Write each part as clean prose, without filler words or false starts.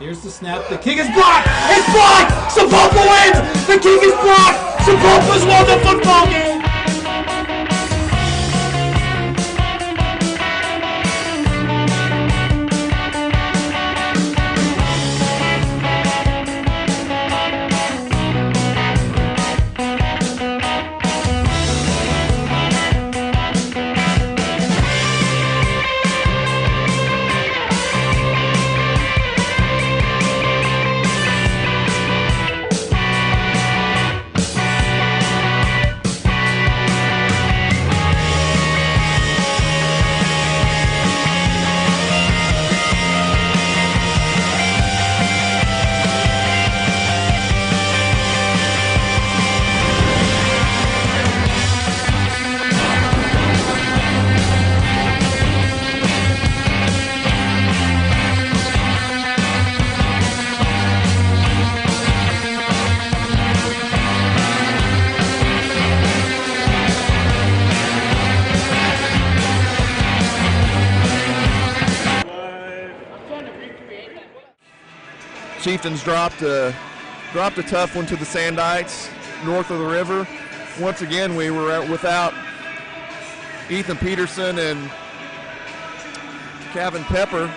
Here's the snap. The kick is blocked. It's blocked. Sapulpa wins. The kick is blocked. Sapulpa's won the football game. Chieftains dropped a tough one to the Sandites north of the river. Once again, we were without Ethan Peterson and Kevin Pepper,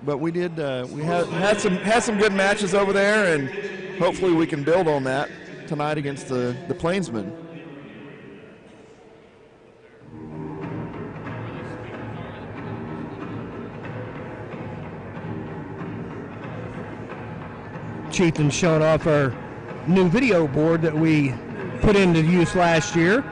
but we did we had some good matches over there, and hopefully we can build on that tonight against the Plainsmen. Chieftains showing off our new video board that we put into use last year.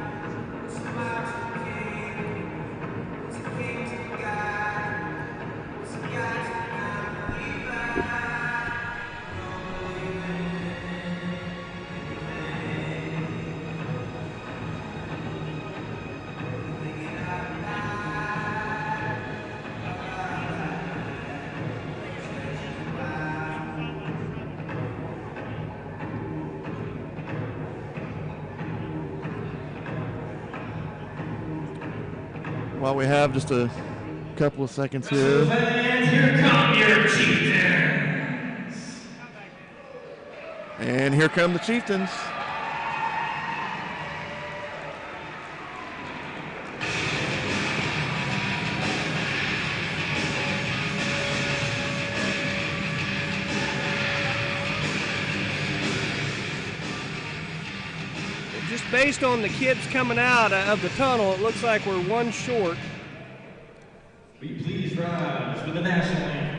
While we have just a couple of seconds here. And here come your Chieftains. And here come the Chieftains. Just based on the kids coming out of the tunnel, it looks like we're one short. Will you please rise for the national anthem?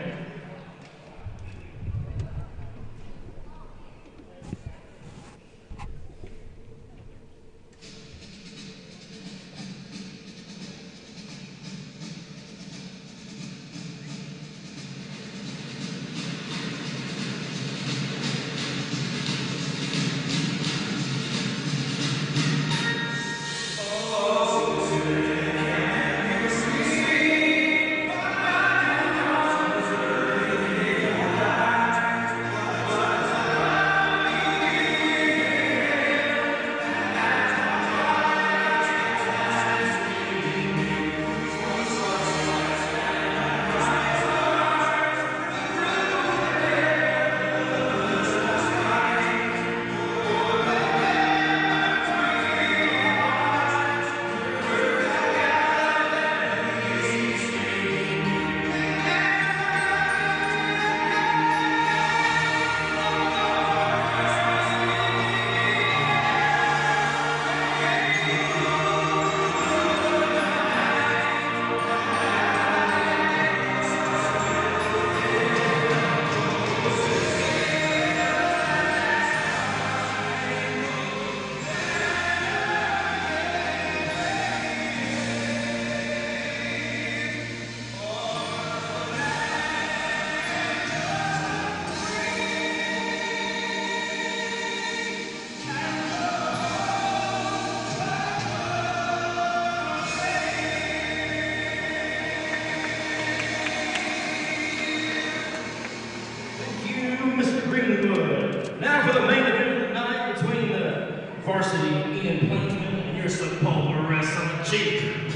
Now for the main event of the night between the varsity Enid and your Sapulpa Wrestling Chieftains.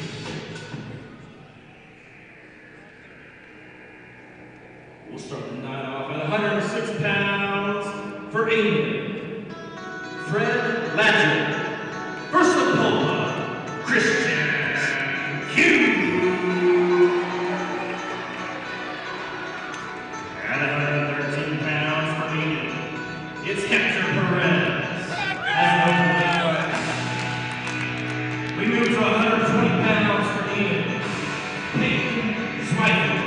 We'll start the night off at 106 pounds for Enid. Fred Ladger. Versus Pulpa, Christian Hughes. At 113 pounds for Enid, it's Hector Perez. We move to 120 pounds for Enid. Peyton Swipe.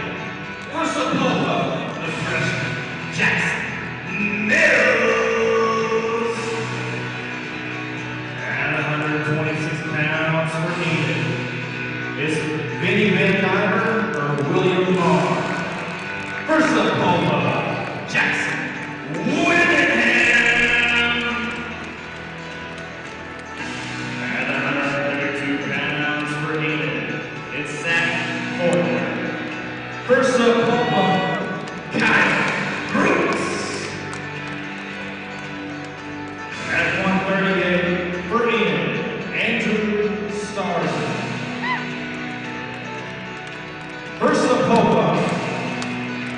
Versus Pulpa, the freshman, Jackson Mills. At 126 pounds for Enid, it's Vinny Van Dyver or William Marr. Versus Pulpa, Jackson Whittingham. At 132 pounds for Enid, it's Zach Porter. Versus Pulpa, Kyle Brooks. At 138 for Enid, Andrew Starzan. Versus Pulpa,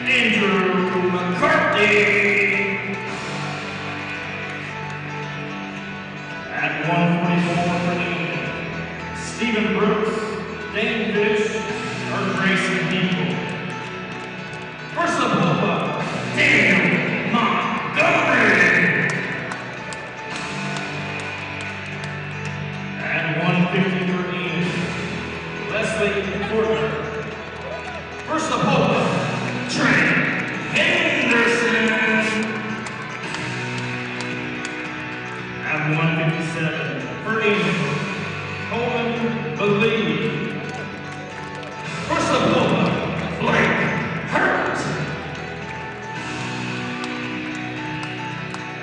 Andrew McCarthy. At 144 for Enid, Stephen Brooks, Dane Fish, or Grayson Deagle. Versus Pulpa, Daniel Montgomery. At 150 for Enid, Leslie Porter. Versus Pulpa, Trent Henderson. At 157 for Enid, Colin Believe. Versus Pulpa, Blake Hurt.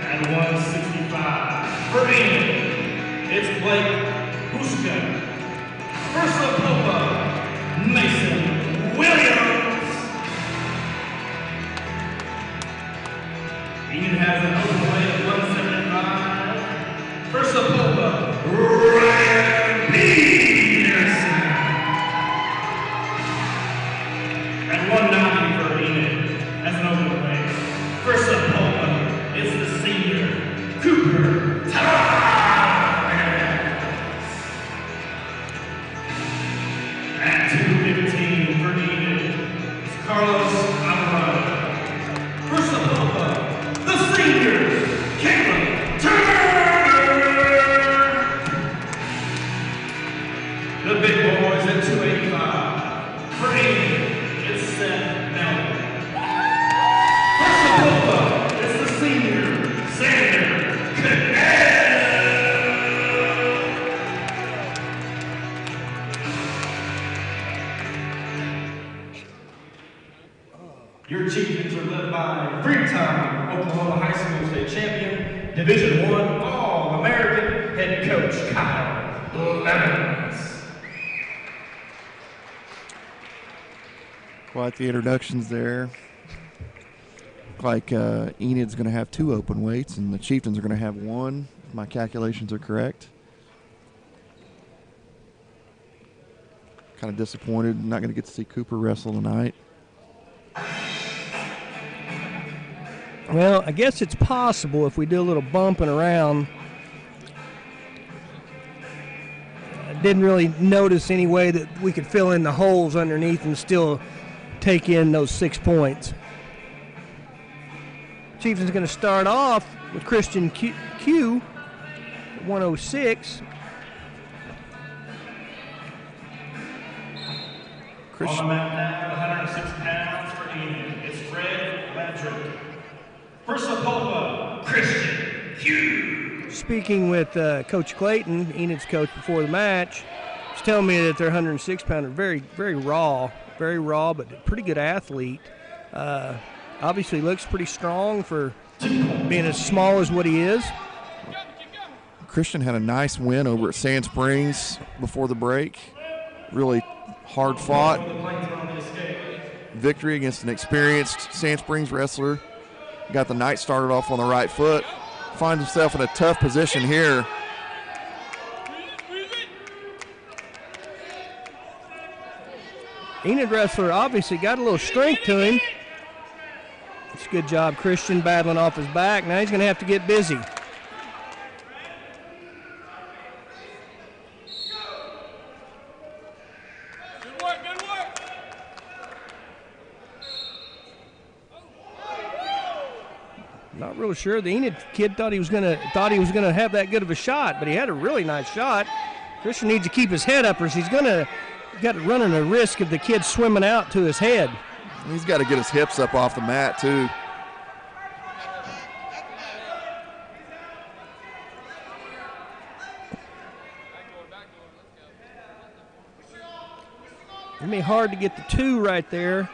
At 165 for Enid, it's Blake Huska. Versus Pulpa, Mason Williams. Enid has an open weight of 175. Versus Pulpa, Ryan Peterson. At 190 for Enid, as an open weight. Versus Pulpa, it's the senior, Cooper Tavares. At 215 for Enid, it's Carlos Alvarado. Versus Pulpa, the senior, Caleb Turner. The big boys at 285. For Enid, it's Seth Melvin. Versus Pulpa, it's the senior, Xander Canal. Your Chieftains are led by three-time Oklahoma High School State Champion, Division I All-American head coach Kyle Lemons. Quite the introductions there. Look like Enid's going to have 2 open weights, and the Chieftains are going to have 1, if my calculations are correct. Kind of disappointed, not going to get to see Cooper wrestle tonight. Well, I guess it's possible if we do a little bumping around. I didn't really notice any way that we could fill in the holes underneath and still take in those 6 points. Chieftain's going to start off with Christian Q, 106. On the mat now, 106 pounds for Enid, it's Fred Ladger. Versus Pulpa, Christian Hughes. Speaking with Coach Clayton, Enid's coach before the match, he's telling me that their 106-pounder very, very raw, but a pretty good athlete. Obviously looks pretty strong for being as small as what he is. Christian had a nice win over at Sand Springs before the break. Really hard fought victory against an experienced Sand Springs wrestler. Got the night started off on the right foot. Finds himself in a tough position here. Enid wrestler obviously got a little strength to him. Good job, Christian, battling off his back. Now he's going to have to get busy. Good work, good work. Not real sure. The Enid kid thought he was gonna have that good of a shot, but he had a really nice shot. Christian needs to keep his head up, or he's got running a risk of the kid swimming out to his head. He's got to get his hips up off the mat too. It'd be hard to get the 2 right there.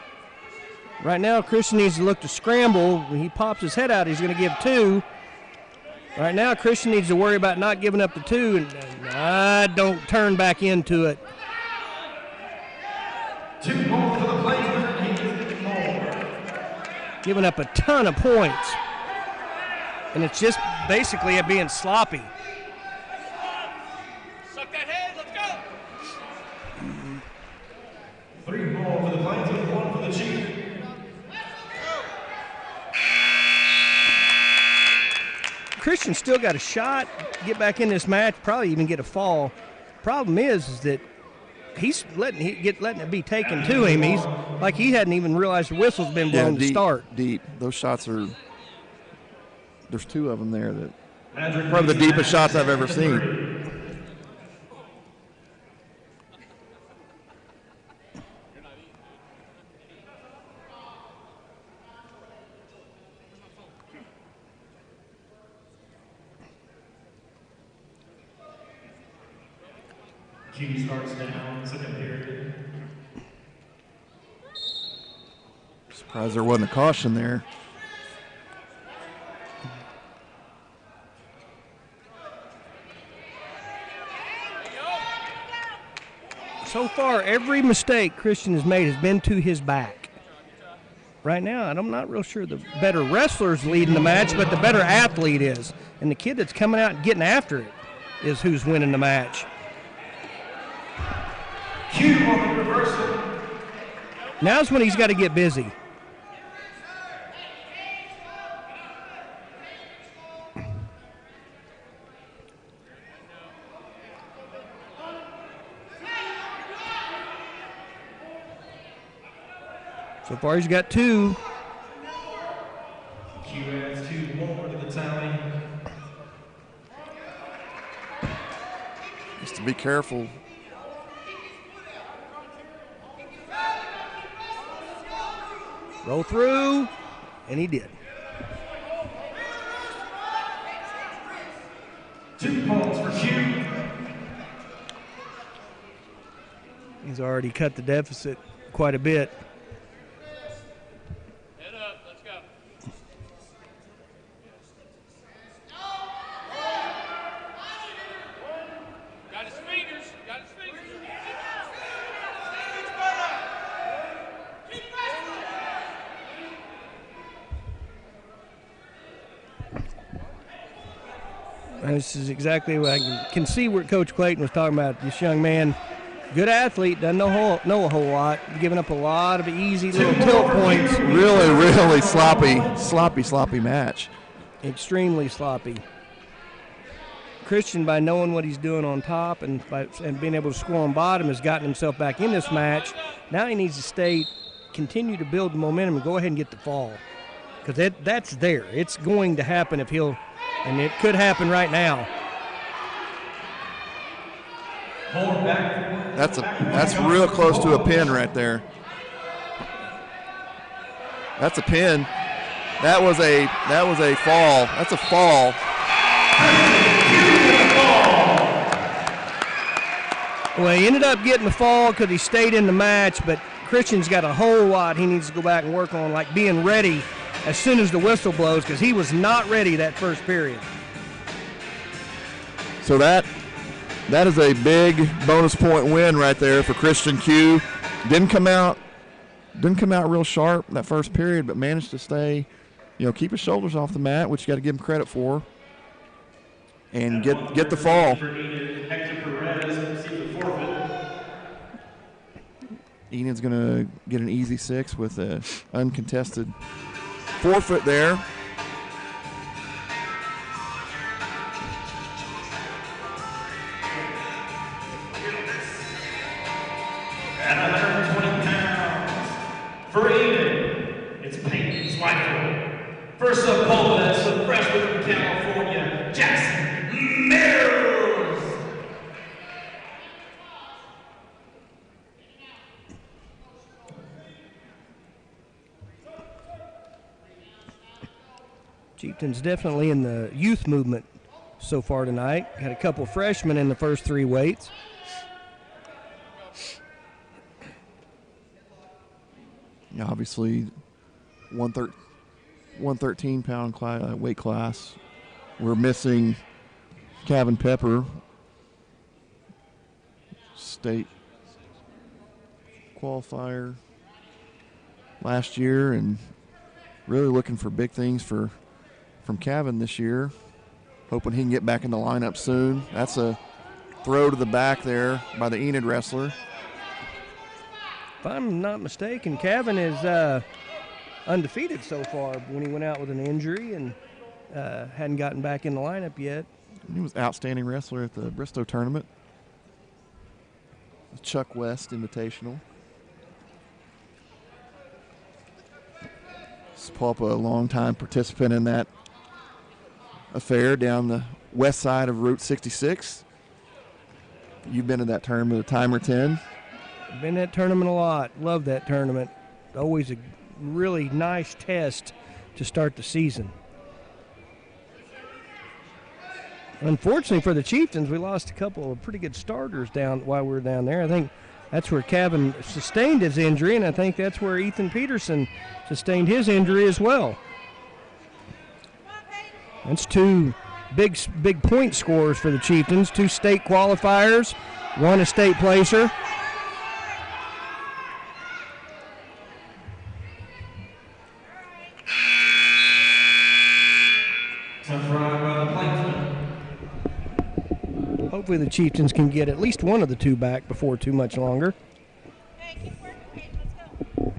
Right now, Christian needs to look to scramble. When he pops his head out, he's going to give 2. Right now, Christian needs to worry about not giving up the 2, and don't turn back into it. 2 more for the Blazers. He is more. Giving up a ton of points. And it's just basically it being sloppy. Suck that head, let's go. 3 more for the Blazers, 1 for the Chiefs. Christian still got a shot, get back in this match, probably even get a fall. Problem is that he's letting it be taken to him. He's like he hadn't even realized the whistle's been blown to start. Deep. Those shots are. There's 2 of them there that probably the deepest shots I've ever seen. Q starts down, second period. Surprised there wasn't a caution there. So far, every mistake Christian has made has been to his back. Right now, I'm not real sure the better wrestler's leading the match, but the better athlete is. And the kid that's coming out and getting after it is who's winning the match. Q on the reversal. Now's when he's got to get busy. So far, he's got 2. Q adds 2 more to the tally. Just to be careful. Roll through, and he did. 2 points for Q. He's already cut the deficit quite a bit. Head up, let's go. Got his fingers, got his fingers. And this is exactly what I can see what Coach Clayton was talking about. This young man, good athlete, doesn't know a whole lot, giving up a lot of easy little tilt points. Really, really sloppy match. Extremely sloppy. Christian, by knowing what he's doing on top and being able to score on bottom, has gotten himself back in this match. Now he needs to continue to build the momentum and go ahead and get the fall. Because that's there. It's going to happen if he'll, and it could happen right now. That's real close to a pin right there. That's a pin. That was a fall. That's a fall. Well, he ended up getting the fall because he stayed in the match, but Christian's got a whole lot he needs to go back and work on, like being ready as soon as the whistle blows, because he was not ready that first period. So that is a big bonus point win right there for Christian Q. Didn't come out real sharp that first period, but managed to stay, keep his shoulders off the mat, which you got to give him credit for, and get the fall. Enid's going to get an easy 6 with a uncontested forfeit there. At 120 pounds, for Enid, it's Peyton's Rifle. First opponent, the freshman from California, Jackson Mills. Chieftains definitely in the youth movement so far tonight. Had a couple freshmen in the first 3 weights. Yeah, obviously, 113-pound weight class. We're missing Kevin Pepper, state qualifier last year, and really looking for big things from Kevin this year. Hoping he can get back in the lineup soon. That's a throw to the back there by the Enid wrestler. If I'm not mistaken, Kevin is undefeated so far when he went out with an injury and hadn't gotten back in the lineup yet. He was outstanding wrestler at the Bristow tournament. The Chuck West Invitational. Papa, a longtime participant in that affair down the west side of Route 66. You've been in that tournament a time or 10. Been in that tournament a lot. Love that tournament. Always a really nice test to start the season. Unfortunately for the Chieftains, we lost a couple of pretty good starters down while we were down there. I think that's where Kevin sustained his injury, and I think that's where Ethan Peterson sustained his injury as well. That's 2 big point scorers for the Chieftains, 2 state qualifiers, 1 a state placer. Hopefully the Chieftains can get at least one of the 2 back before too much longer. Hey, keep working, Peyton. Let's go.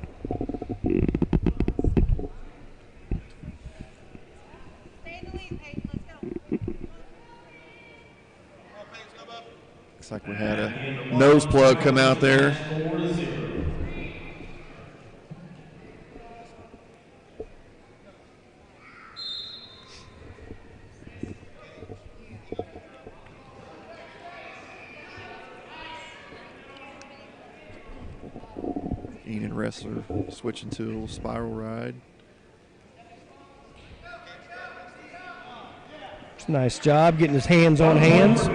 Stay in the lead, Peyton. Let's go. Looks like we had a nose plug come out there. Enid wrestler switching to a little spiral ride. Nice job getting his hands on hands.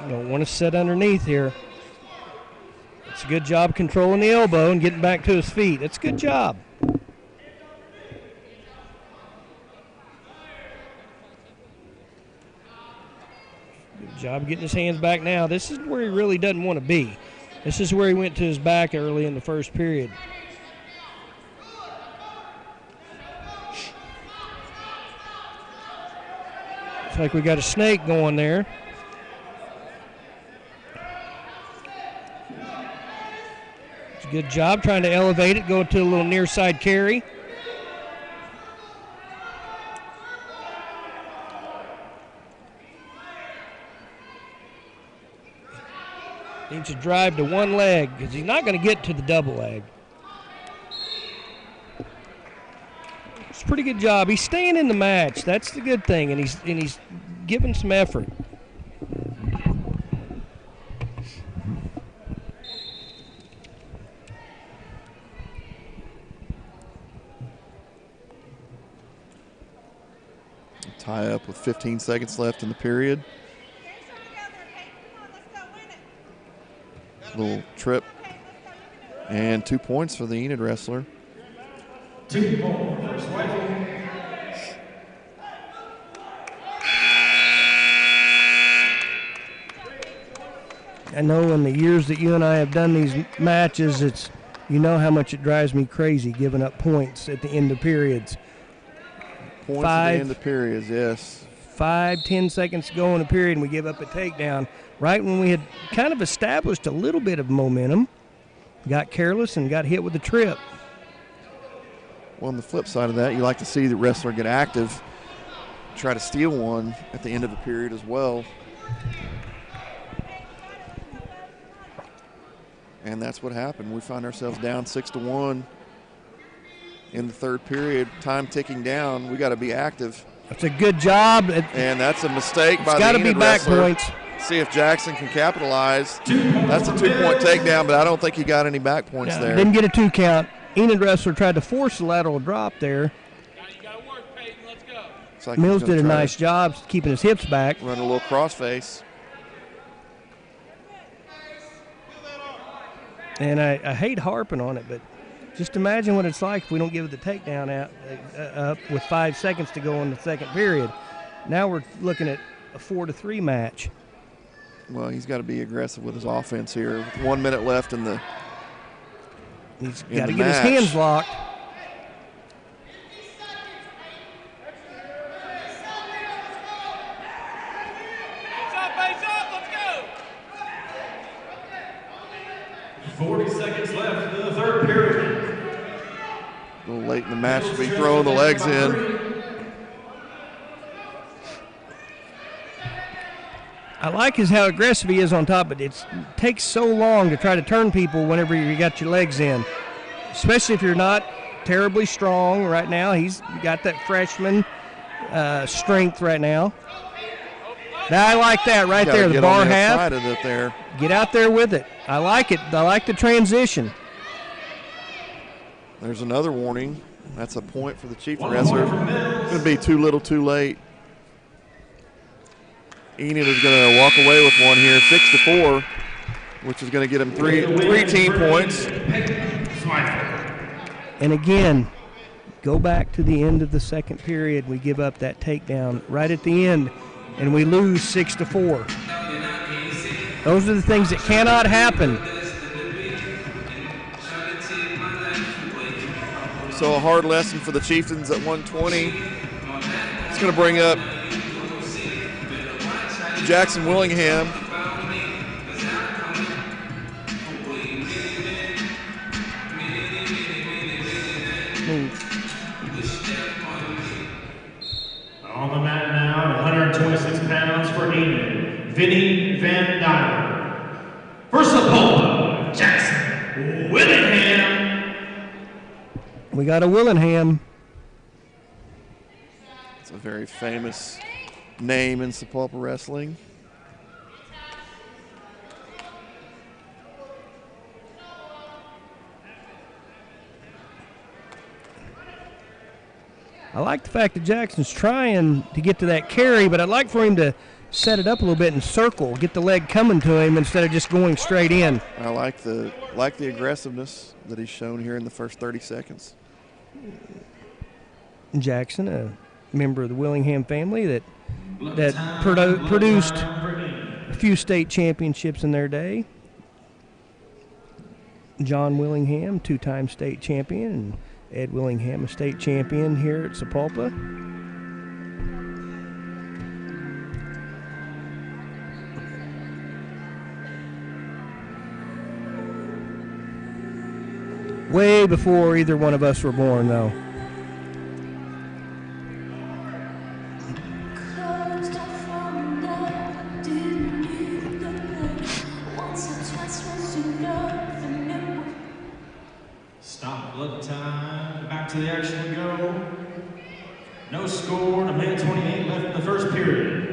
Don't want to sit underneath here. It's a good job controlling the elbow and getting back to his feet. It's a good job. Good job getting his hands back now. This is where he really doesn't want to be. This is where he went to his back early in the first period. Looks like we got a snake going there. Good job trying to elevate it, go to a little near side carry. Needs to drive to one leg because he's not going to get to the double leg. It's a pretty good job. He's staying in the match. That's the good thing, and he's giving some effort. Tie up with 15 seconds left in the period. Little trip. And 2 points for the Enid wrestler. 2 points. First rifle. I know in the years that you and I have done these matches, you know how much it drives me crazy giving up points at the end of periods. Points at the end of periods, yes. 5-10 seconds to go in a period, and we give up a takedown right when we had kind of established a little bit of momentum. Got careless and got hit with a trip. Well, on the flip side of that, you like to see the wrestler get active, try to steal one at the end of the period as well. And that's what happened. We find ourselves down 6-1 in the third period. Time ticking down. We got to be active. That's a good job. And that's a mistake by the Got to be back wrestler. points. See if Jackson can capitalize. That's a 2-point takedown, but I don't think he got any back points there. Didn't get a 2 count. Enid wrestler tried to force the lateral drop there. You got to work, Peyton. Let's go. Like Mills did a nice job keeping his hips back. Run a little crossface. And I hate harping on it, but just imagine what it's like if we don't give the takedown up with 5 seconds to go in the second period. Now we're looking at a 4-3 match. Well, he's got to be aggressive with his offense here. With 1 minute left in the He's got to get his hands locked. Base up, let's go. 40 seconds left in the third period. A little late in the match to be throwing the legs in. I like how aggressive he is on top, but it takes so long to try to turn people whenever you got your legs in, especially if you're not terribly strong right now. He's got that freshman strength right now. I like that right there, the bar half. Get out there with it. I like it. I like the transition. There's another warning. That's a point for the chief wrestler. It's going to be too little too late. Enid is going to walk away with one here, 6-4, which is going to get him three team points. And again, go back to the end of the second period. We give up that takedown right at the end, and we lose 6-4. Those are the things that cannot happen. So a hard lesson for the Chieftains at 120. It's going to bring up Jackson Willingham. On the mat now, 126 pounds for Enid, Vinny Van Dyke. For Sapulpa, Jackson Willingham. We got a Willingham. It's a very famous name in Sapulpa wrestling. I like the fact that Jackson's trying to get to that carry, but I'd like for him to set it up a little bit and circle, get the leg coming to him instead of just going straight in. I like the aggressiveness that he's shown here in the first 30 seconds. Jackson, a member of the Willingham family that produced a few state championships in their day. John Willingham, 2-time state champion, and Ed Willingham, a state champion here at Sapulpa. Way before either one of us were born, though. Stop blood time. Back to the action we go. No score. A minute 28 left in the first period.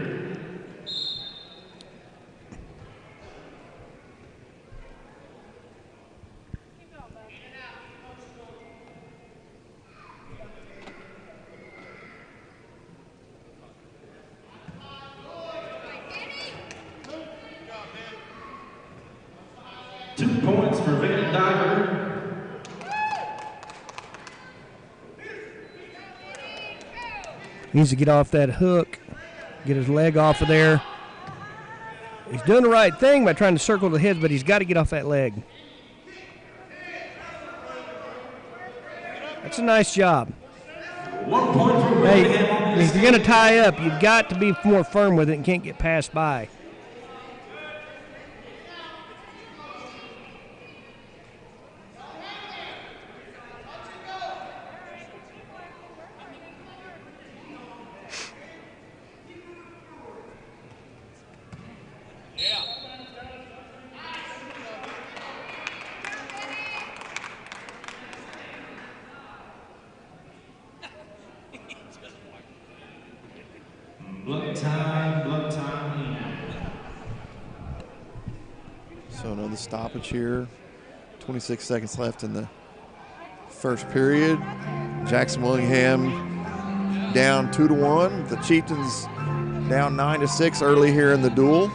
Points for Van Diver. Needs to get off that hook, get his leg off of there. He's doing the right thing by trying to circle the heads, but he's got to get off that leg. That's a nice job. 1 point for Hey, Willingham. if you're going to tie up, you've got to be more firm with it and can't get passed by. Blood time. So another stoppage here. 26 seconds left in the first period. Jackson Willingham down 2-1. The Chieftains down 9-6 early here in the duel.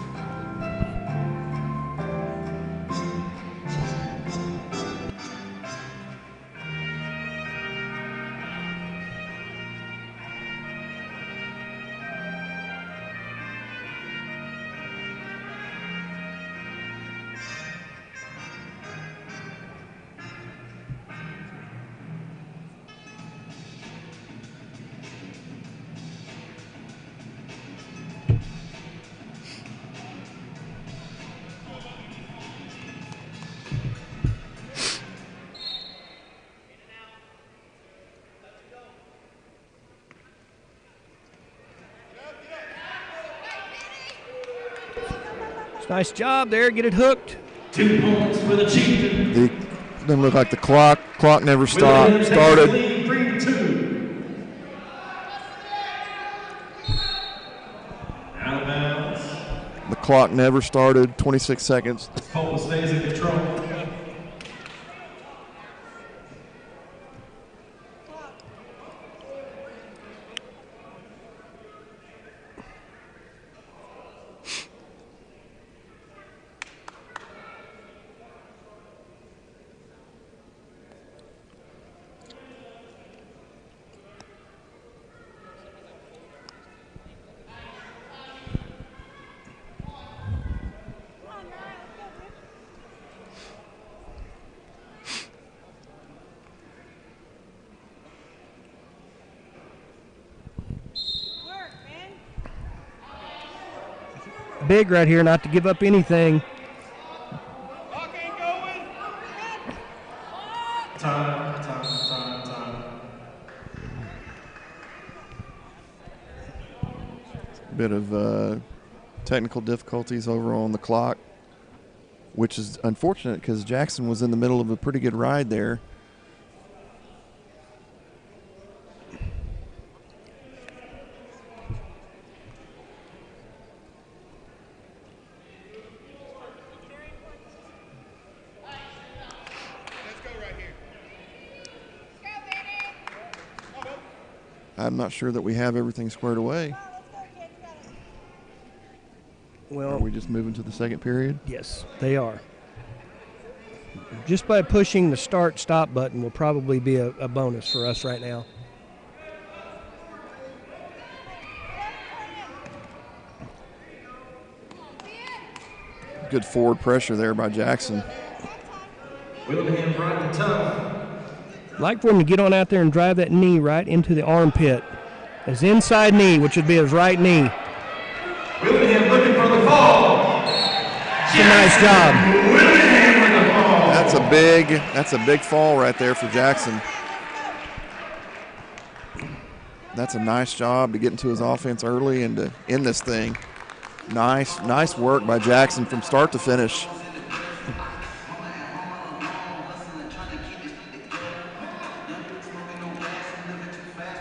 Nice job there. Get it hooked. 2 points for the Chieftains. Doesn't look like the clock never stopped. Started. 3-2. Out of bounds. The clock never started. 26 seconds. Pope stays in control. Big right here, not to give up anything. Time. Bit of technical difficulties over on the clock, which is unfortunate because Jackson was in the middle of a pretty good ride there. I'm not sure that we have everything squared away. Well, are we just moving to the second period? Yes, they are. Just by pushing the start-stop button will probably be a bonus for us right now. Good forward pressure there by Jackson. Willingham brought the tough. Like for him to get on out there and drive that knee right into the armpit. His inside knee, which would be his right knee. Willingham looking for the fall. That's a nice job. Willingham with the fall. That's a big fall right there for Jackson. That's a nice job to get into his offense early and to end this thing. Nice work by Jackson from start to finish.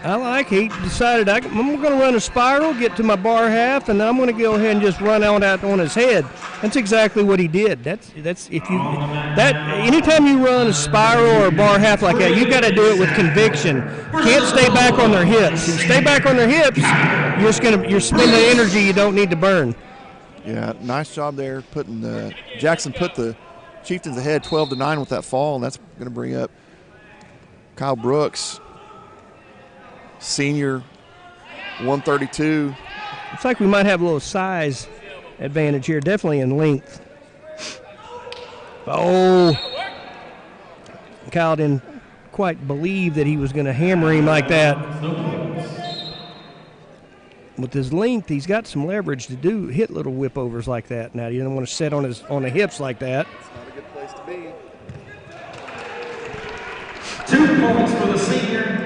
I like he decided I'm going to run a spiral, get to my bar half, and then I'm going to go ahead and just run out on his head. That's exactly what he did. That's if you that anytime you run a spiral or a bar half like that, you got to do it with conviction. You can't stay back on their hips. If you stay back on their hips, you're spending energy you don't need to burn. Yeah, nice job there. Jackson put the Chieftains ahead 12-9 with that fall, and that's going to bring up Kyle Brooks. Senior, 132. Looks like we might have a little size advantage here, definitely in length. Oh, Kyle didn't quite believe that he was going to hammer him like that. With his length, he's got some leverage to hit little whip overs like that. Now, he doesn't want to sit on the hips like that. It's not a good place to be. 2 points for the senior.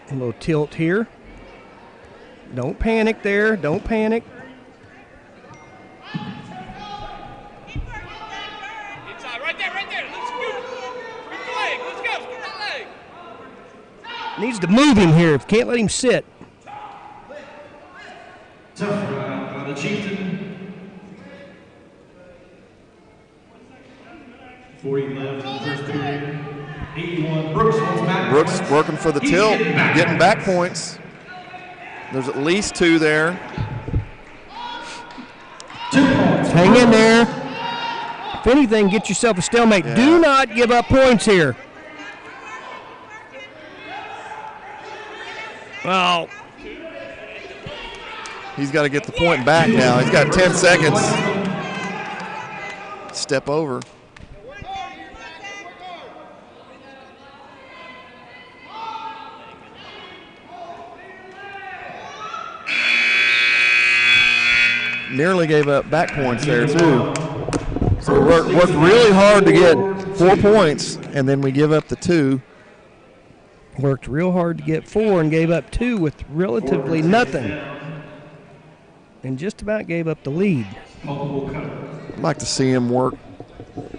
A little tilt here. Don't panic there. Don't panic. Inside, right there. Let's go. Scoop the leg. Let's go. Scoop that leg. Needs to move him here. Can't let him sit. Tough by the Chieftain. 40 left in the first period. 81. Brooks wants back. Brooks working for the tilt, getting back points. There's at least 2 there. 2 points. Hang in there. If anything, get yourself a stalemate. Yeah. Do not give up points here. Well, He's got to get the point back now. He's got 10 seconds. Step over. Nearly gave up back points there, too. So worked really hard to get 4 points, and then we give up the 2. worked real hard to get 4 and gave up 2 with relatively nothing. And just about gave up the lead. I'd like to see him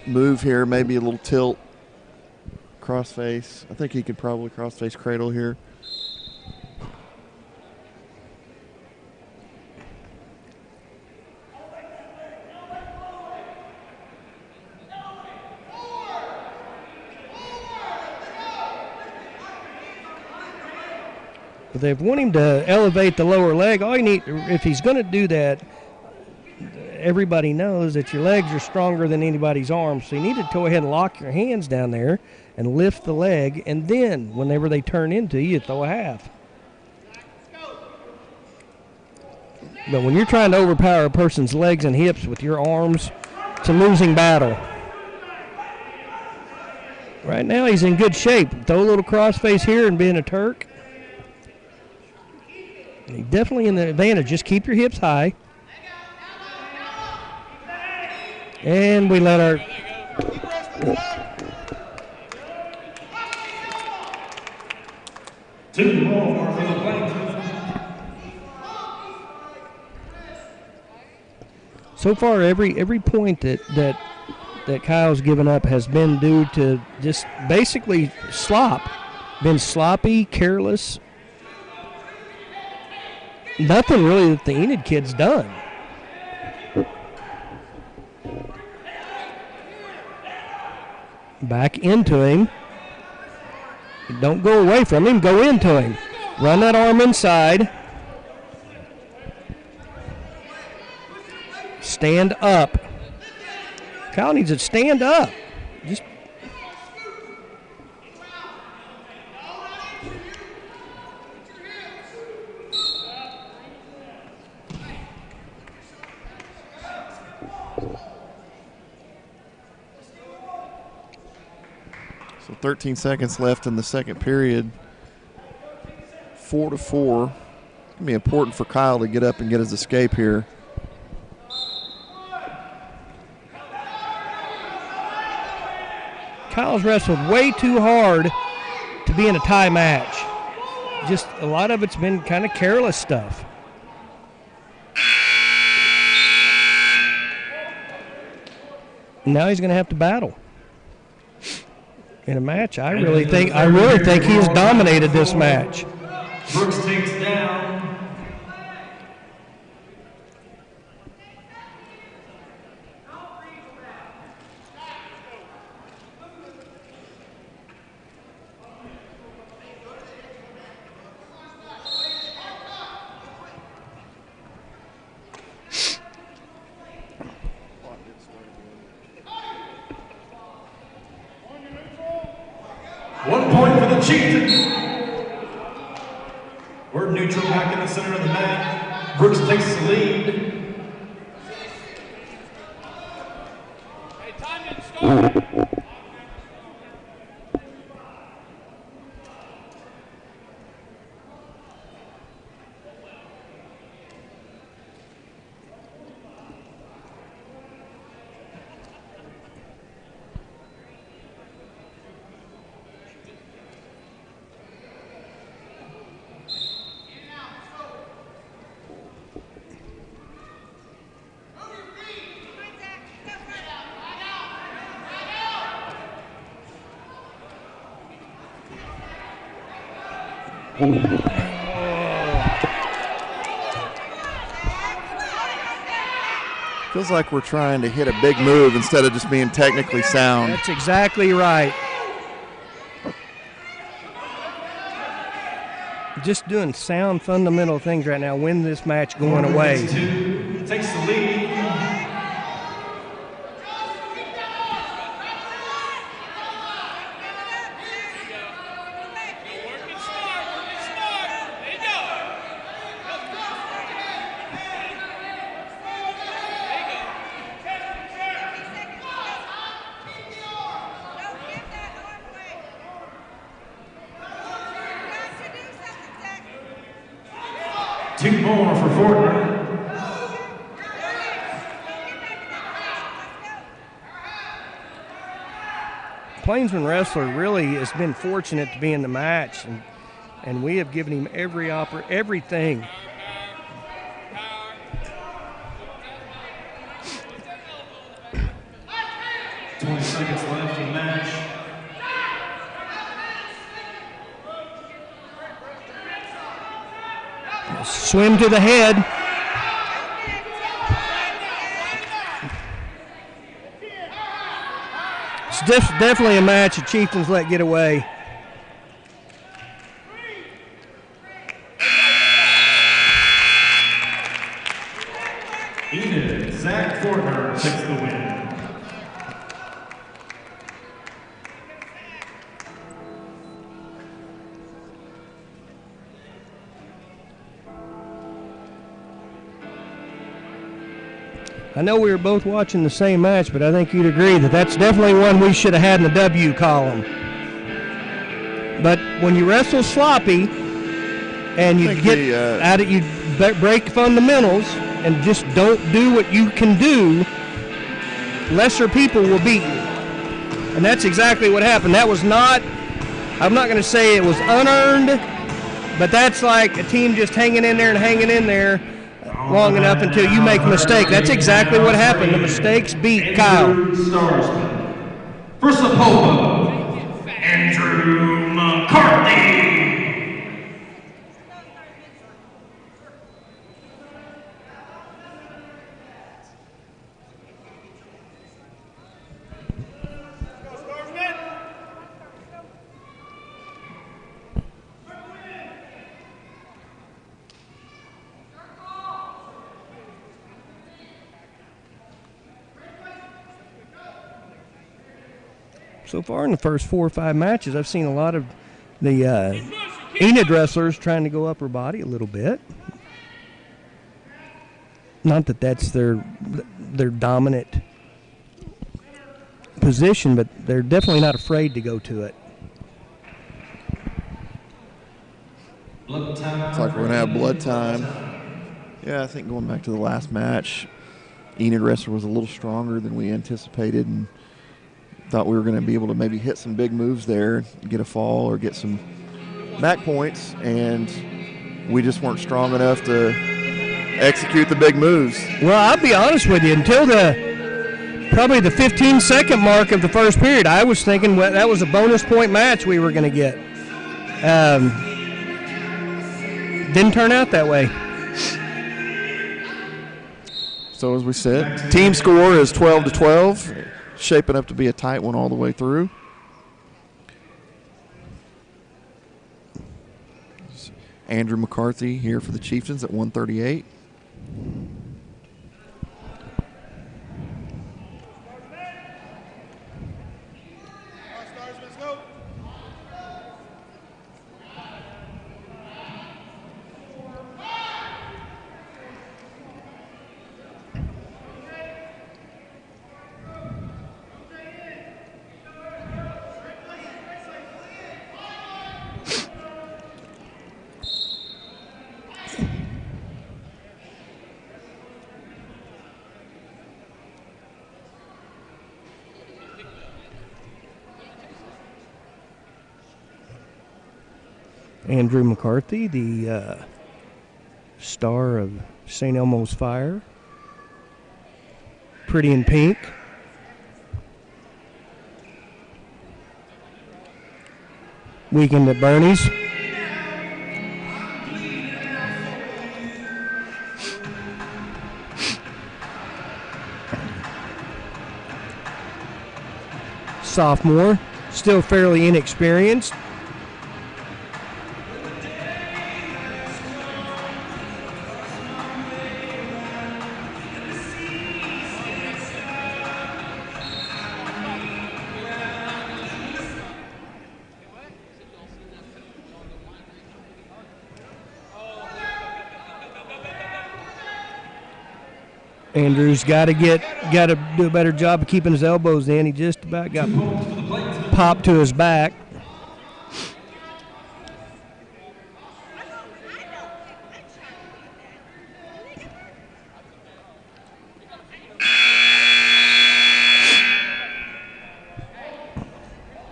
move here, maybe a little tilt, crossface. I think he could probably crossface cradle here. But they want him to elevate the lower leg. All you need, if he's going to do that, everybody knows that your legs are stronger than anybody's arms. So you need to go ahead and lock your hands down there and lift the leg, and then whenever they turn into you, throw a half. But when you're trying to overpower a person's legs and hips with your arms, it's a losing battle. Right now he's in good shape. Throw a little crossface here and being a Turk. He's definitely in the advantage. Just keep your hips high. And we let our... Two more for the Plains. So far, every point that Kyle's given up has been due to just basically slop. Been sloppy, careless. Nothing really that the Enid kid's done. Back into him. Don't go away from him. Go into him. Run that arm inside. Stand up. Kyle needs to stand up. Just So 13 seconds left in the second period. 4-4. It's going to be important for Kyle to get up and get his escape here. Kyle's wrestled way too hard to be in a tie match. Just a lot of it's been kind of careless stuff. Now he's going to have to battle in a match. I really think he has dominated this match. Brooks takes down. Chieftains. We're neutral back in the center of the mat. Brooks takes the lead. Hey, time didn't start. Feels like we're trying to hit a big move instead of just being technically sound. That's exactly right. Just doing sound, fundamental things right now. Win this match going away. Takes the lead. Working smart. There you go. Don't give that arm away. Got to do something, Zach. 2 more for Fortner. Plainsman Wrestler really has been fortunate to be in the match, and we have given him everything. 20 seconds left in the match. Swim to the head. It's definitely a match the Chieftains let get away. Enid, Zach Fortner takes the win. I know we were both watching the same match, but I think you'd agree that that's definitely one we should have had in the W column. But when you wrestle sloppy and you get out of, you break fundamentals and just don't do what you can do, lesser people will beat you. And that's exactly what happened. That was not, I'm not going to say it was unearned, but that's like a team just hanging in there long enough until you make a mistake. That's exactly what happened. The mistakes beat Kyle. First of all, Andrew McCarthy. So far in the first 4 or 5 matches, I've seen a lot of the Enid wrestlers trying to go upper body a little bit. Not that that's their dominant position, but they're definitely not afraid to go to it. Looks like we're going to have blood time. Yeah, I think going back to the last match, Enid wrestler was a little stronger than we anticipated, and thought we were going to be able to maybe hit some big moves there, get a fall or get some back points, and we just weren't strong enough to execute the big moves. Well, I'll be honest with you, until probably the 15-second mark of the first period, I was thinking that was a bonus point match we were going to get. Didn't turn out that way. So as we said, team score is 12-12. Shaping up to be a tight one all the way through. Andrew McCarthy here for the Chieftains at 138. Andrew McCarthy, the star of St. Elmo's Fire. Pretty in Pink. Weekend at Bernie's. Sophomore, still fairly inexperienced. Andrews got to do a better job of keeping his elbows in. He just about got popped to his back.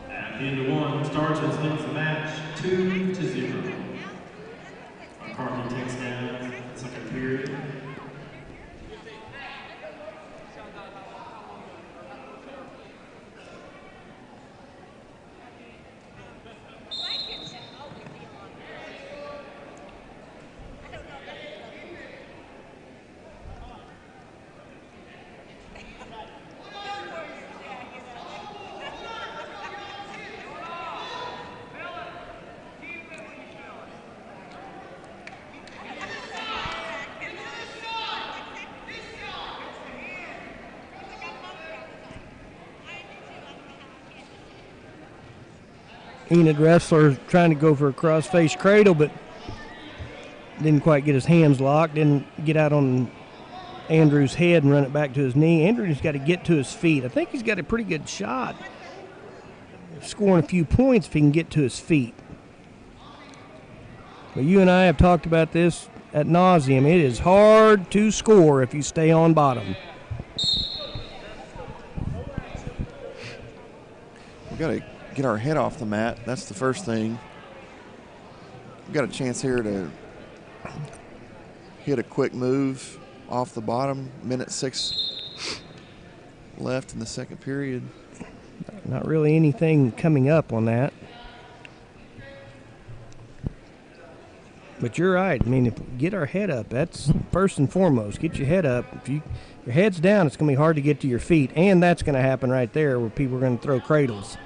At the end of one, Starches wins the match 2-0. McCarthy takes down the second period. Enid wrestler trying to go for a cross-face cradle, but didn't quite get his hands locked. Didn't get out on Andrews' head and run it back to his knee. Andrews got to get to his feet. I think he's got a pretty good shot of scoring a few points if he can get to his feet. But you and I have talked about this ad nauseum. It is hard to score if you stay on bottom. We've got to get our head off the mat. That's the first thing. We've got a chance here to hit a quick move off the bottom. Minute 6 left in the second period. Not really anything coming up on that. But you're right. I mean, if we get our head up, that's first and foremost. Get your head up. If your head's down, it's going to be hard to get to your feet. And that's going to happen right there where people are going to throw cradles.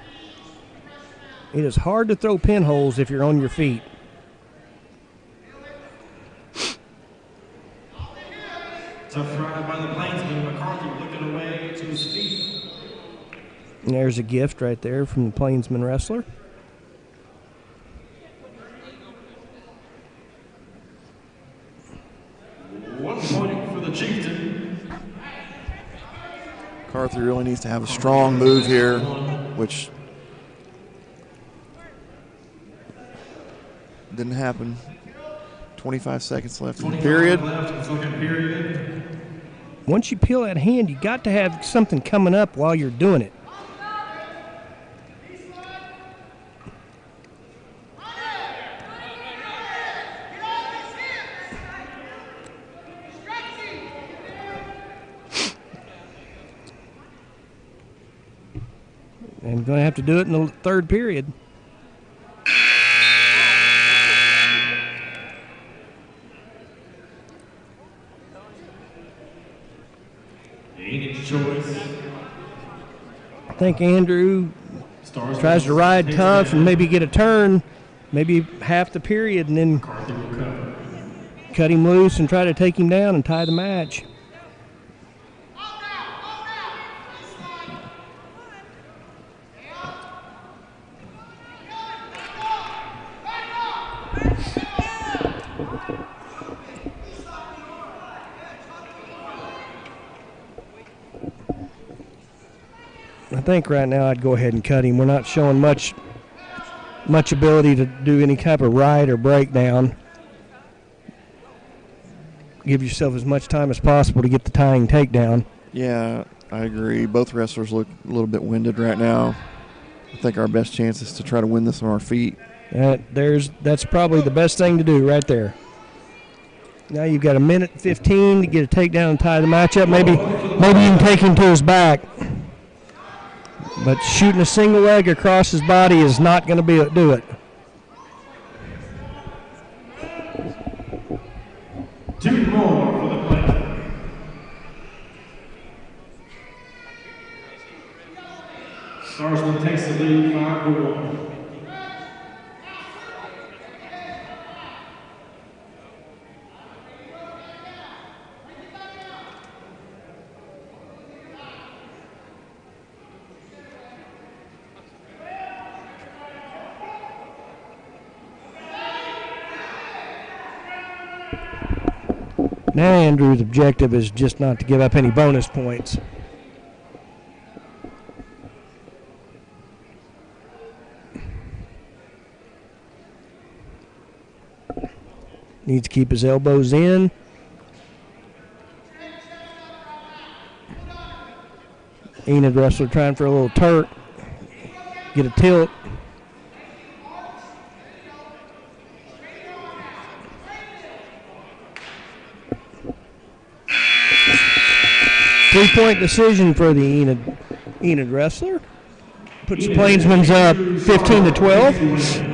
It is hard to throw pinholes if you're on your feet. Tough ride by the Plainsman. McCarthy looking away to his feet. And there's a gift right there from the Plainsman wrestler. One point for the Chieftain. McCarthy really needs to have a strong move here, which didn't happen. 25 seconds left in the period. Once you peel that hand, you got to have something coming up while you're doing it. And going to have to do it in the third period. Choice. I think Andrew tries to ride tough and maybe get a turn, maybe half the period, and then cut him loose and try to take him down and tie the match. I think right now I'd go ahead and cut him. We're not showing much ability to do any type of ride or breakdown. Give yourself as much time as possible to get the tying takedown. Yeah, I agree. Both wrestlers look a little bit winded right now. I think our best chance is to try to win this on our feet. That's probably the best thing to do right there. Now you've got a minute 15 to get a takedown and tie the match up. Maybe you can take him to his back. But shooting a single leg across his body is not going to do it. Two more for the play. Starsman takes the lead 5-1. Now Andrew's objective is just not to give up any bonus points. Needs to keep his elbows in. Enid wrestler trying for a little turk. Get a tilt. Three-point decision for the Enid wrestler. Puts the Plainsmans up 15-12.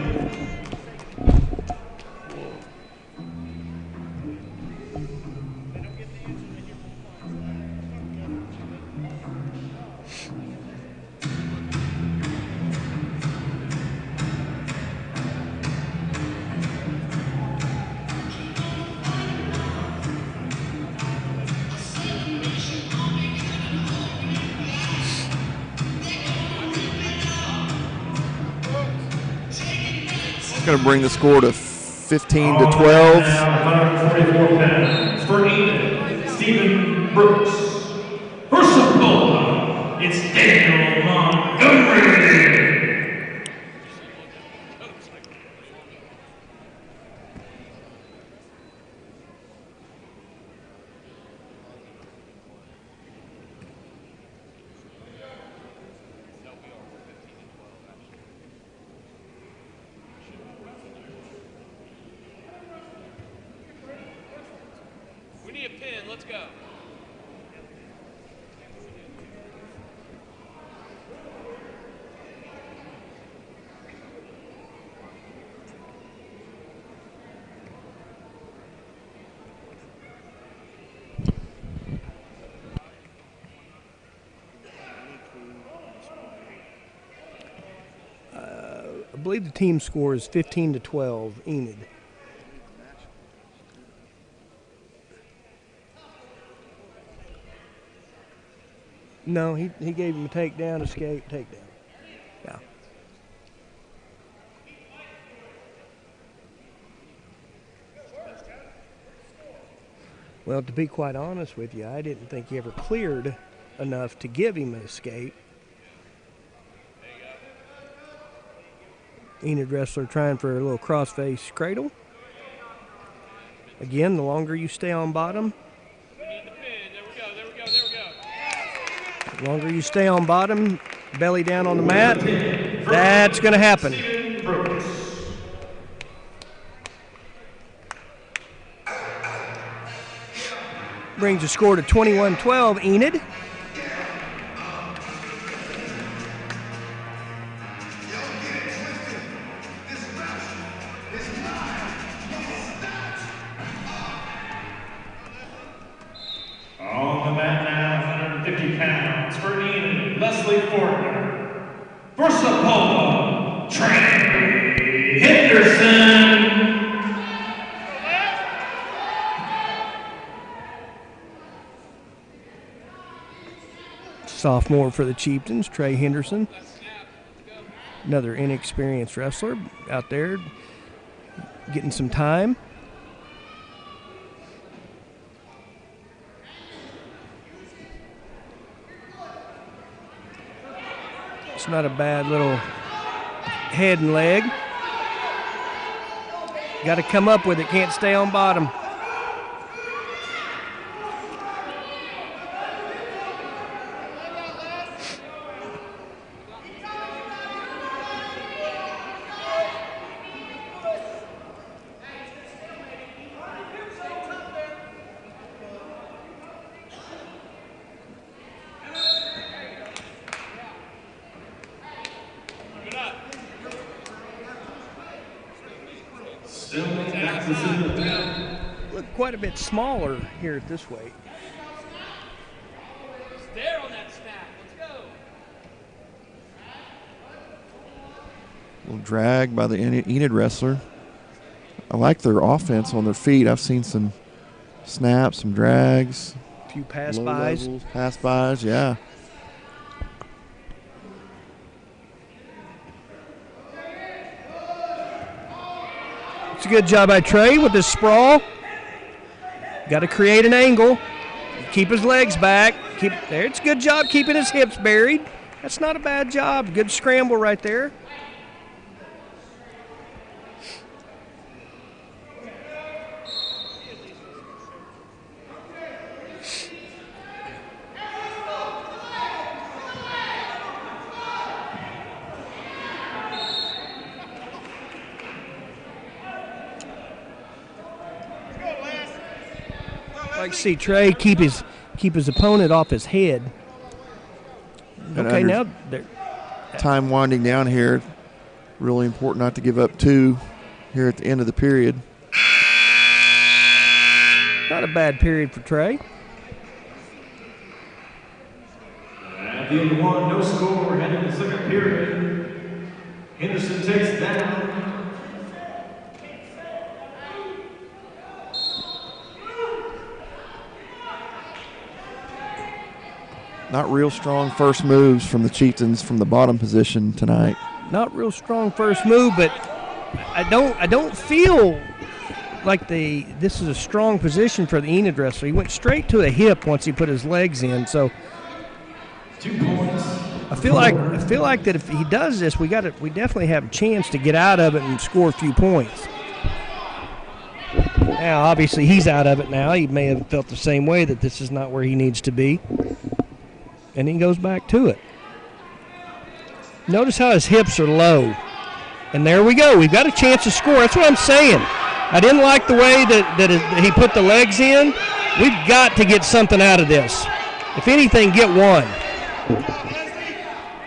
Going to bring the score to 15-12. 144 pounds for Enid, Stephen Brooks. First of all, it's Daniel Montgomery. I believe the team score is 15-12, Enid. No, he gave him a takedown, escape, takedown. Yeah. Well, to be quite honest with you, I didn't think he ever cleared enough to give him an escape. Enid wrestler trying for a little crossface cradle. Again, the longer you stay on bottom, the longer you stay on bottom, belly down on the mat, that's going to happen. Brings the score to 21-12, Enid. Sophomore for the Chieftains, Trey Henderson. Another inexperienced wrestler out there getting some time. It's not a bad little head and leg. Got to come up with it, can't stay on bottom. Look quite a bit smaller here at this weight. There on that snap. Let's go. Little drag by the Enid wrestler. I like their offense on their feet. I've seen some snaps, some drags. A few pass low bys. levels, pass bys, yeah. It's a good job by Trey with his sprawl. Got to create an angle. Keep his legs back. There. It's a good job keeping his hips buried. That's not a bad job. Good scramble right there. Like to see Trey keep his opponent off his head. Okay, now time winding down here. Really important not to give up 2 here at the end of the period. Not a bad period for Trey. At the end of 1, no score. We're heading to the second period. Henderson takes down. Not real strong first moves from the Chieftains from the bottom position tonight. Not real strong first move, but I don't feel like this is a strong position for the Enid wrestler. He went straight to a hip once he put his legs in. So 2 points. I feel like that if he does this, we definitely have a chance to get out of it and score a few points. Now, obviously, he's out of it now. He may have felt the same way that this is not where he needs to be. And he goes back to it. Notice how his hips are low. And there we go. We've got a chance to score. That's what I'm saying. I didn't like the way that he put the legs in. We've got to get something out of this. If anything, get one.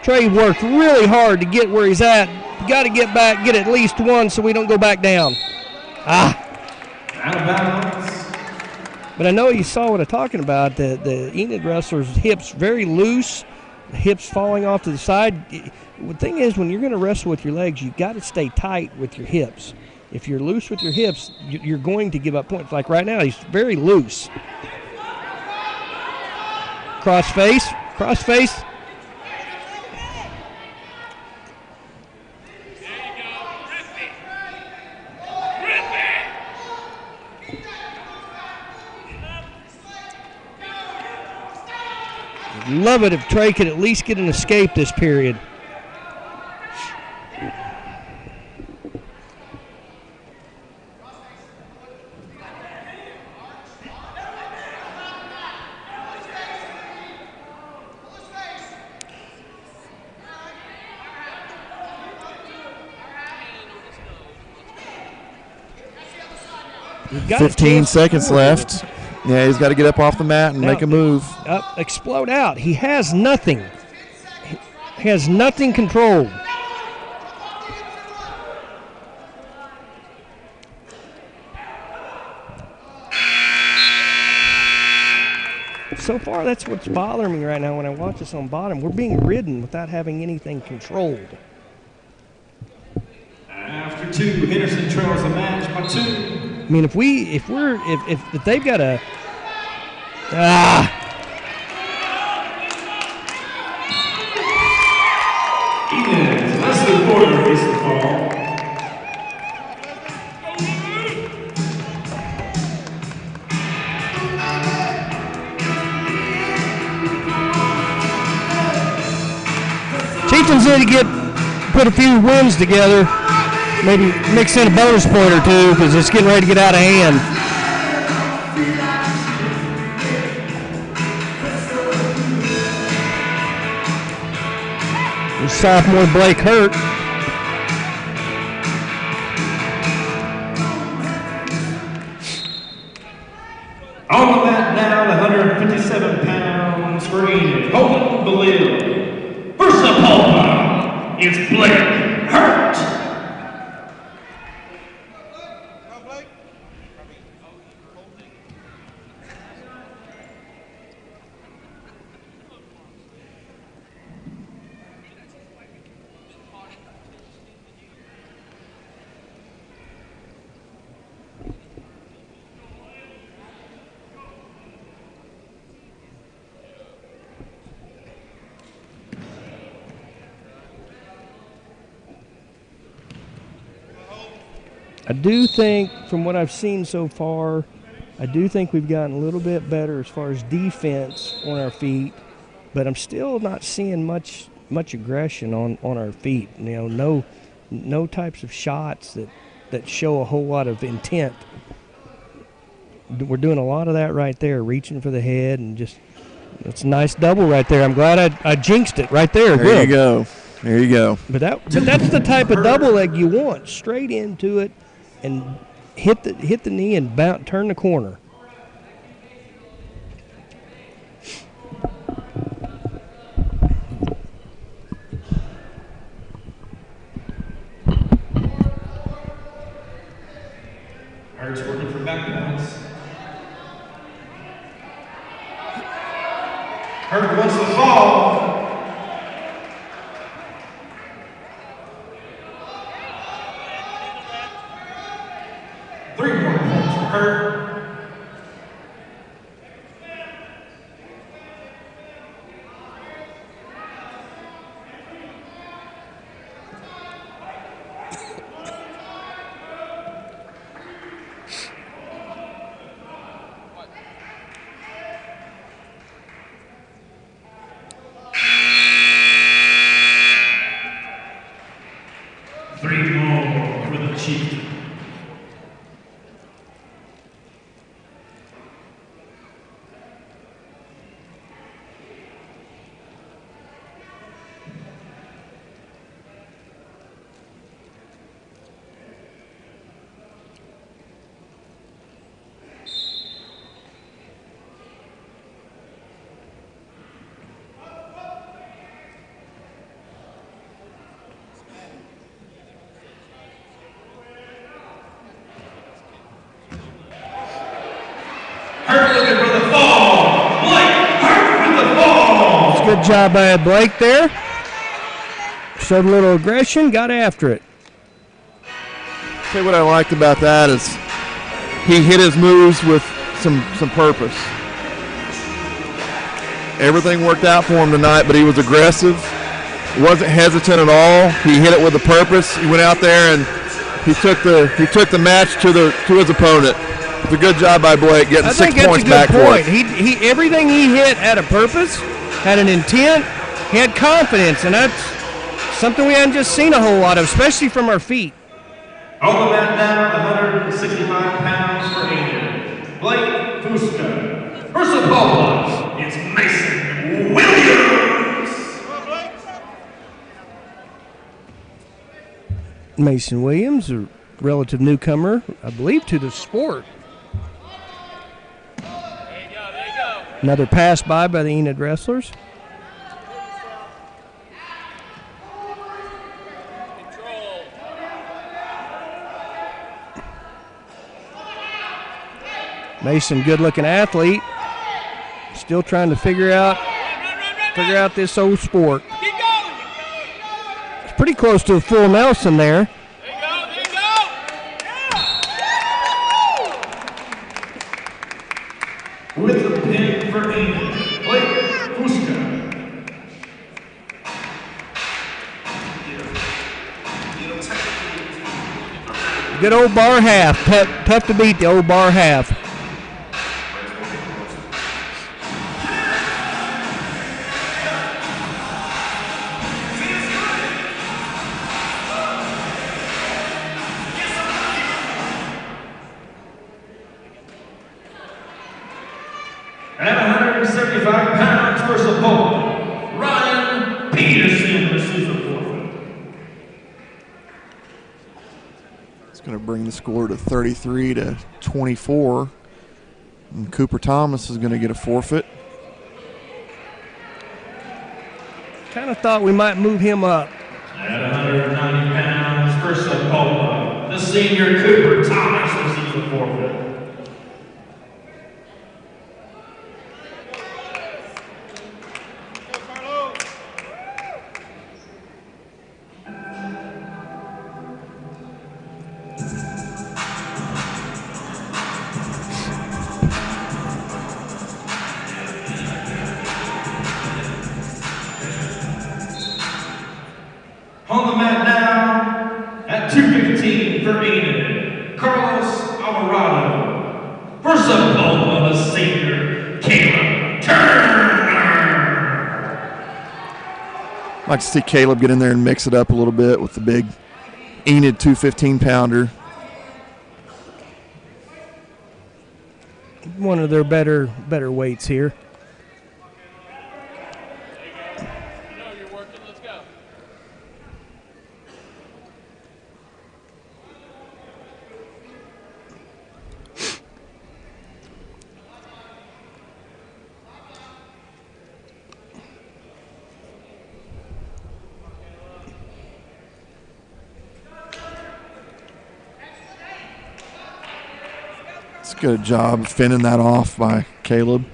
Trey worked really hard to get where he's at. Got to get back, get at least one so we don't go back down. Out of bounds. But I know you saw what I'm talking about. The Enid wrestler's hips very loose, the hips falling off to the side. The thing is, when you're going to wrestle with your legs, you've got to stay tight with your hips. If you're loose with your hips, you're going to give up points. Like right now, he's very loose. Cross face. Love it if Trey could at least get an escape this period. We've got 15 seconds left. Yeah, he's got to get up off the mat and make a move. Explode out. He has nothing. He has nothing controlled. So far, that's what's bothering me right now when I watch this on bottom. We're being ridden without having anything controlled. After 2, Henderson trails the match by 2. I mean, if they've got a Enid, less than 4 gets the fall. Chieftains need to put a few wins together. Maybe mix in a bonus point or 2 because it's getting ready to get out of hand. The sophomore Blake hurt. On the mat now, the 157 pounds for Enid, holding the lid. Versus the pole, it's Blake Hurt. I do think, from what I've seen so far, I do think we've gotten a little bit better as far as defense on our feet, but I'm still not seeing much aggression on our feet. You know, no types of shots that show a whole lot of intent. We're doing a lot of that right there, reaching for the head, and just it's a nice double right there. I'm glad I jinxed it right there. There you go. There you go. But that's the type of double leg you want, straight into it and hit the knee and bounce, turn the corner. Hart's working for back balance. Hart wants the fall. Three more points for Hart. Three more for the Chief. Hart looking for the fall. Blake Hart with the fall. Good job by Blake there. Showed a little aggression, got after it. Tell you what I liked about that is he hit his moves with some purpose. Everything worked out for him tonight, but he was aggressive. Wasn't hesitant at all. He hit it with a purpose. He went out there and he took the match to his opponent. It's a good job by Blake getting 6 points back for it. He everything he hit had a purpose, had an intent, he had confidence, and that's something we hadn't just seen a whole lot of, especially from our feet. On the mat now, 165 pounds for Enid. Blake Fuska. Versus Paula, it's Mason Williams. Mason Williams, a relative newcomer, I believe, to the sport. Another pass by the Enid wrestlers. Mason, good-looking athlete, still trying to figure out this old sport. It's pretty close to a full Nelson there. With the pin for Enid, Blake Fuska. Good old bar half. Tough to beat the old bar half. At 175 pounds for Sapola, Ryan Peterson receives the forfeit. It's going to bring the score to 33-24. And Cooper Thomas is going to get a forfeit. Kind of thought we might move him up. At 190 pounds for Sapola, the senior Cooper Thomas receives the forfeit. On the mat now, at 215 for Enid, Carlos Alvarado. For Saboma, the senior, Caleb Turner. I'd like to see Caleb get in there and mix it up a little bit with the big Enid 215-pounder. One of their better weights here. Good job fending that off by Caleb.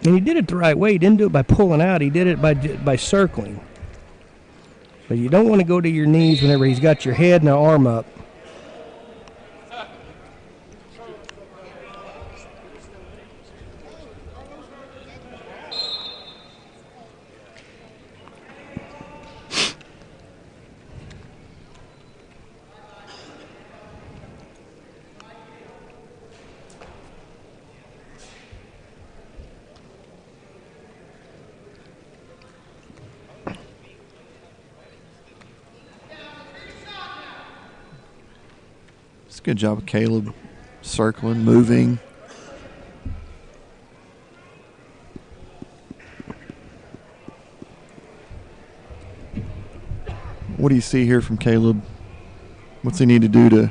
And he did it the right way. He didn't do it by pulling out. He did it by circling. But you don't want to go to your knees whenever he's got your head and an arm up. Good job of Caleb circling, moving. What do you see here from Caleb? What's he need to do to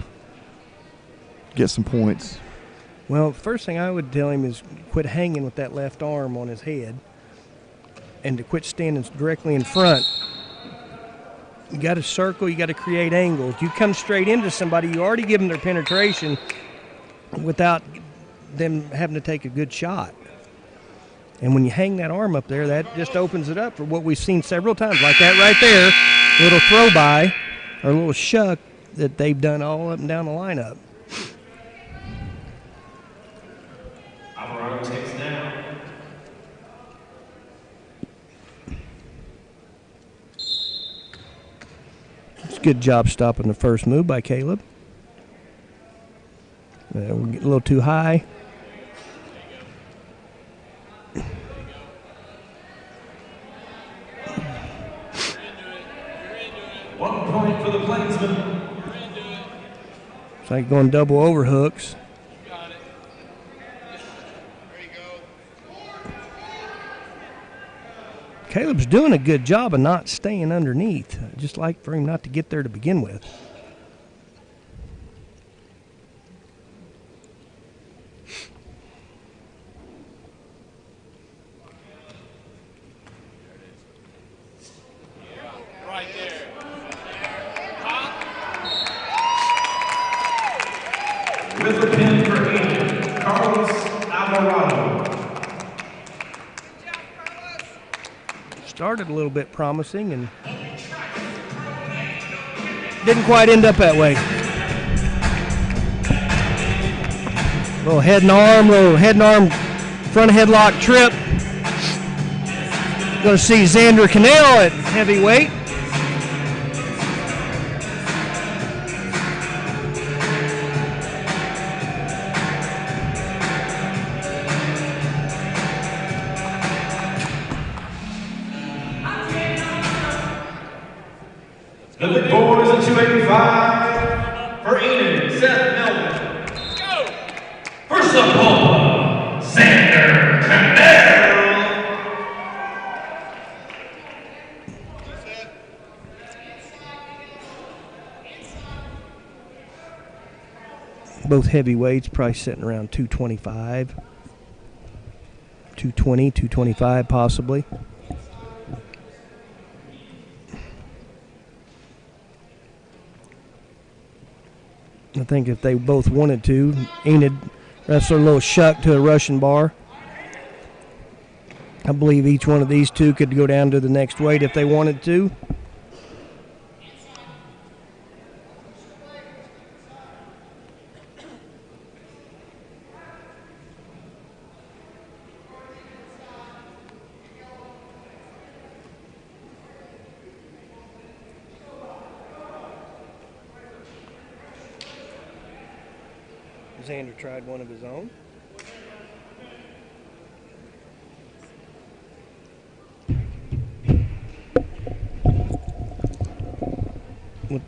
get some points? Well, first thing I would tell him is quit hanging with that left arm on his head and to quit standing directly in front. You got to circle. You got to create angles. You come straight into somebody, you already give them their penetration without them having to take a good shot. And when you hang that arm up there, that just opens it up for what we've seen several times, like that right there, little throw by or a little shuck that they've done all up and down the lineup. Alvarado takes down. It's a good job stopping the first move by Caleb. We're getting a little too high. One point for the Plainsman. It's like going double overhooks. Caleb's doing a good job of not staying underneath. Just like for him not to get there to begin with. Right there. With the pin for Enid, Carlos Alvarado. Started a little bit promising and didn't quite end up that way. Little head and arm, front headlock trip. Going to see Xander Cannell at heavyweight. The big boys at 285 for Enid, Seth Melvin. Let's go. For Saboma, Xander Cannell. Both heavyweights probably sitting around 225, 220, 225 possibly. I think if they both wanted to, Enid wrestled a little shuck to a Russian bar. I believe each one of these two could go down to the next weight if they wanted to. Xander tried one of his own. With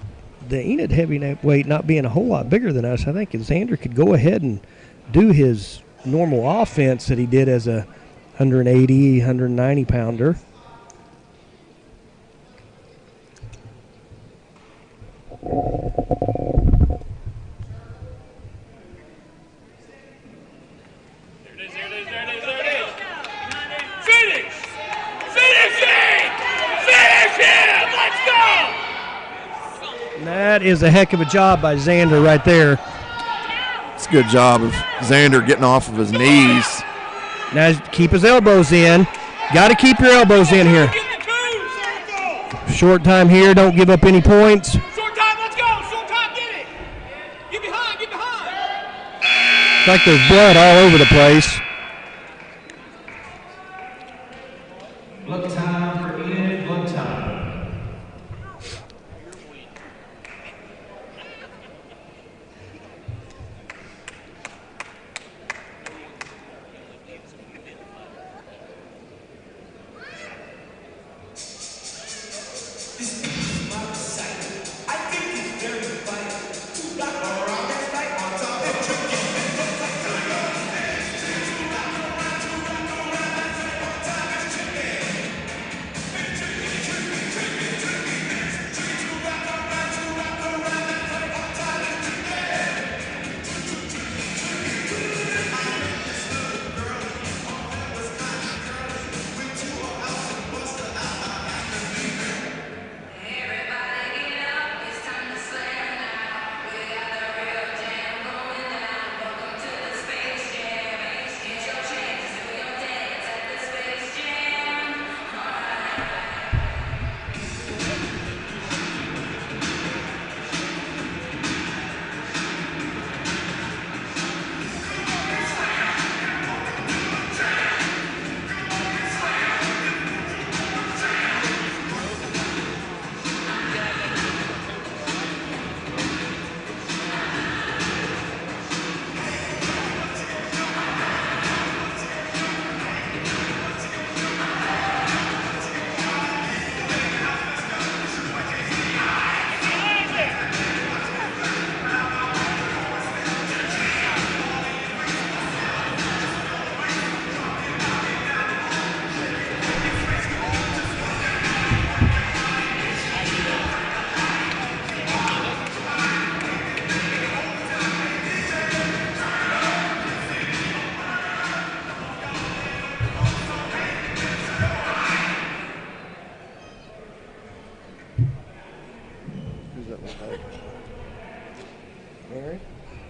the Enid heavyweight not being a whole lot bigger than us, I think Xander could go ahead and do his normal offense that he did as a 180, 190 pounder. That is a heck of a job by Xander right there. It's a good job of Xander getting off of his knees. Now keep his elbows in. Got to keep your elbows in here. Short time here. Don't give up any points. Short time, let's go. Short time, get it. Get behind, get behind. It's like there's blood all over the place. Blood time for Enid, blood time.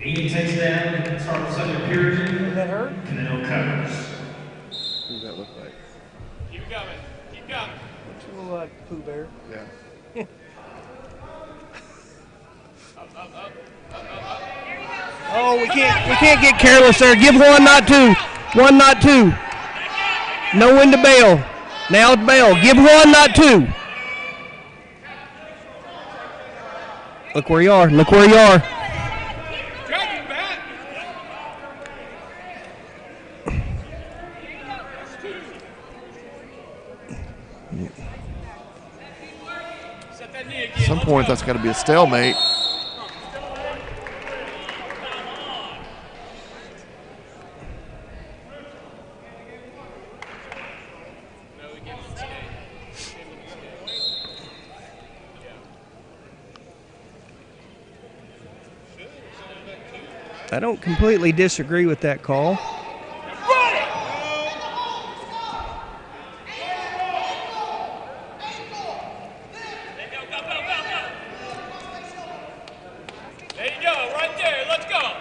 Enid takes down, starts second period. Is that her? Canelo covers. Who does that look like? Keep coming, keep coming. She look like Pooh Bear. Yeah. Oh, we can't get careless there. Give one, not two. One, not two. No one to bail. Now it's bail. Give one, not two. Look where you are. Look where you are. Drag him back. Set that knee again. At some point, that's got to be a stalemate. I don't completely disagree with that call. There you go, right there. Let's go.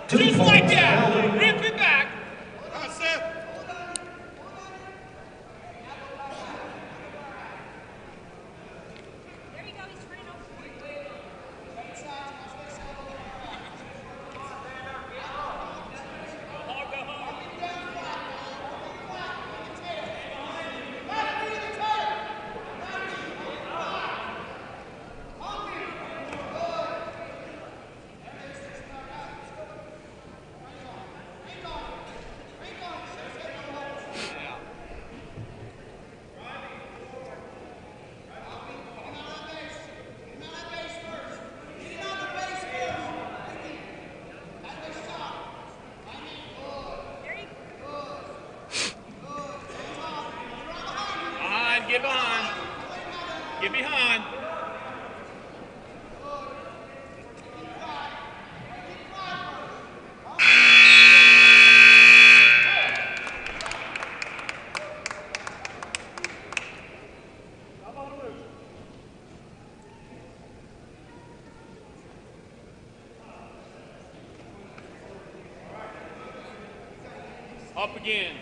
Just like that. Rip it back. That's it. There you go, he's free enough. Up again.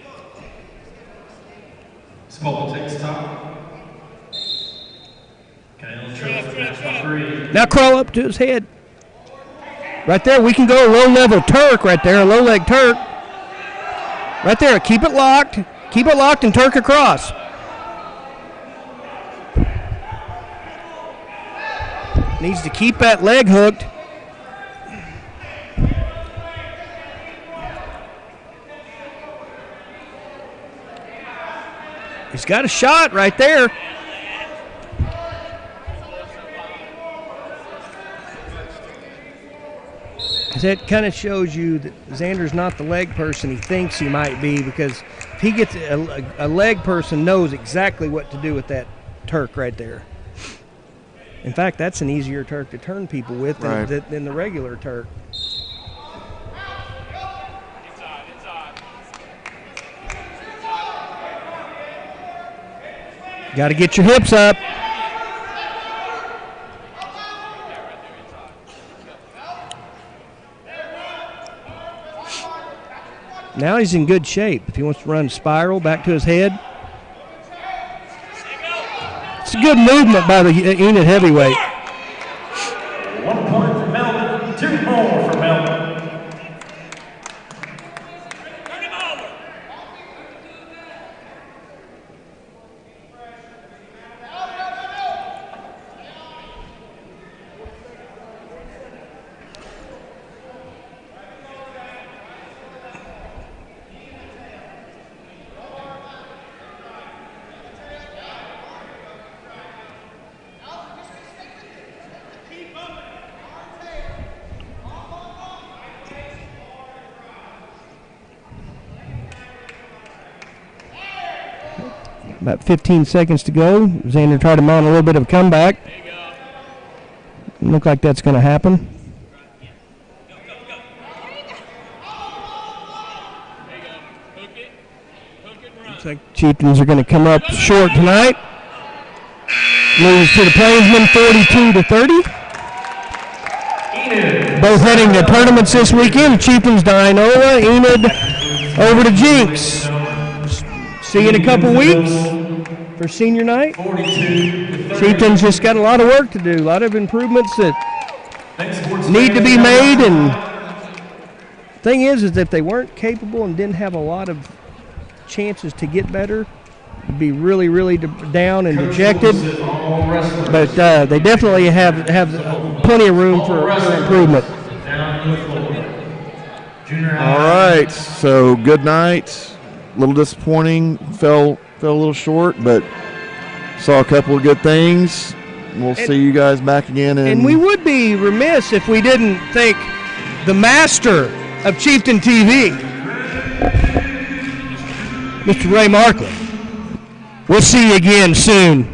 Small takes top. Kyle trails match by 3. Now crawl up to his head. Right there, we can go a low-level Turk right there, a low-leg Turk. Right there, keep it locked. Keep it locked and Turk across. Needs to keep that leg hooked. He's got a shot right there. That kind of shows you that Xander's not the leg person he thinks he might be, because if he gets a leg person knows exactly what to do with that Turk right there. In fact, that's an easier Turk to turn people with than the regular Turk. Got to get your hips up. Now he's in good shape. If he wants to run spiral back to his head. It's a good movement by the Enid heavyweight. 1 point for Melvin, 2 more for Melvin. About 15 seconds to go. Xander tried to mount a little bit of a comeback. Look like that's going to happen. Looks like Chieftains are going to come up short tonight. Lose to the Plainsmen 42-30. Both heading to tournaments this weekend. Chieftains to Inola, Enid over to Jinx. See you in a couple weeks for senior night. Chieftains just got a lot of work to do, a lot of improvements that need to be made. And the thing is if they weren't capable and didn't have a lot of chances to get better, it'd be really, really down and dejected. But they definitely have plenty of room for improvement. All right, so good night. A little disappointing, fell a little short, but saw a couple of good things. We'll see you guys back again. And we would be remiss if we didn't thank the master of Chieftain TV, Mr. Ray Markland. We'll see you again soon.